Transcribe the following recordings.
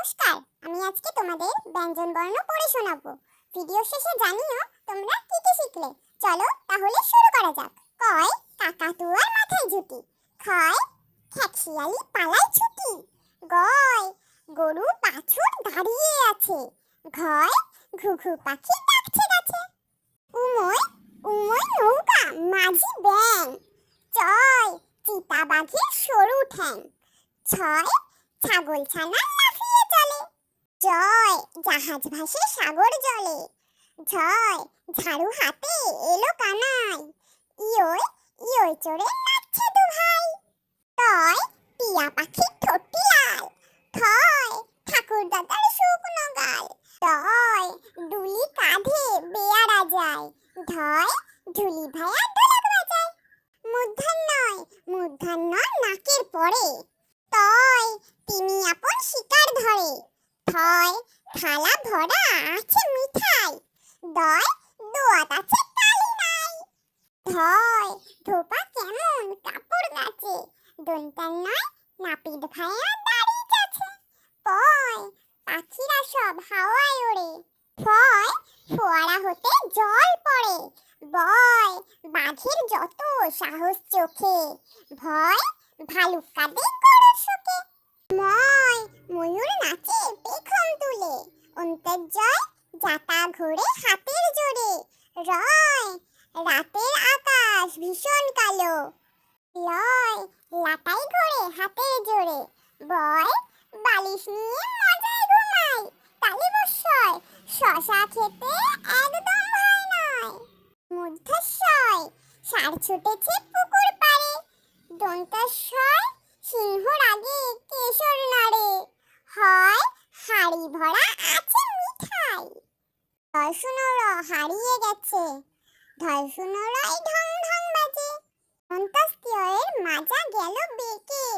নমস্কার, আমি আজকে তোমাদের ব্যঞ্জন বর্ণ পড়ে শোনাবো। ভিডিও শেষে জানিও তোমরা কি কি শিখলে। চলো তাহলে শুরু করা যাক। কয় কাকাতুয়ার মাথায় ঝুঁটি, খয় খ্যাকশিয়ালি পালায় ছুটি, গয় গরু বাছুর দাঁড়িয়ে আছে, ঘয় ঘুঘু পাখি ডাকছে গাছে, উময় উময় নৌকা মাঝি ব্যাং, চয় চিতা বাঘের সরু ঠ্যাং, ছয় ছাগল ছানা লাফিয়ে চলে, জয় জাহাজ ভাসে সাগর জলে, ঝয় ঝাড়ু হাতে এলো কানাই, ইয়োয় ইয়োয় চড়ে নাচছে দু ভাই, টয় টিয়া পাখির ঠোঁটটি লাল, থয় ঠাকুর দাদার শুকনো গাল, টয় ডুলি কাঁধে বেয়ারা যায়, ধয় ঢুলি ভাইয়া ঢোলক বাজায়, মূর্ধন্য নাকের পরে, তয় তিমি আপন শিকার ধরে, থয় থালা ভরা আছে মিঠাই, দয় দোয়াত আছে কালি নাই, ধয় ধোপা কেমন কাপড় গাছে, দন্তান্নয় নাপিত ভাইয়া দাড়ি কাছে, পয় পাখিরা সব হাওয়ায় ওড়ে, ফয় ফোয়ারা হতে জল পড়ে, বয় বাঘের যত সাহস চোখে, ভয় ভালুক কাঁদে গরুর শোকে, ময় ময়ূর নাচে পেখম তুলে, অন্তর্জয় জাতা ঘোরে হাতের জোরে, রয় রাতের আকাশ ভীষণ কালো, লয় লাটাই ঘোরে হাতের জোরে, বয় বালিশ নিয়ে মজায় ঘুমায়, তালিবস্যয় শশা খেতে একদম ভয় নয়, মূর্ধস্যয় ষাঁড় ছুটেছে পুকুর পাড়ে, দন্তাস্যয় সিংহর আগে কেশর নাড়ে, হয় হাড়ি ভরা আছে মিঠাই, ধর্ষণর হারিয়ে গেছে, ধর্ষণরাই ঢং ঢং বাজে, অন্তস্ত্যয়ের মাজা গেল বেঁকে,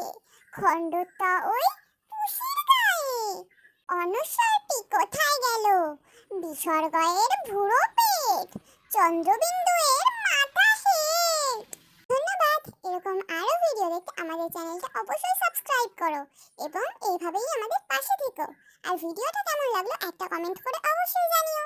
খণ্ডত ওই পুষির গায়ে, অনস্বরটি কোথায় গেল, বিসর্গয়ের ভুরো পেট, চন্দ্রবিন্দু এর মাথা হেট। ধন্যবাদ। এরকম আরো ভিডিও দেখতে আমাদের চ্যানেলটা অবশ্যই সাবস্ক্রাইব করো এবং এইভাবেই আমাদের পাশে থেকো। আর ভিডিওটা কেমন লাগলো একটা কমেন্ট করে অবশ্যই জানিও।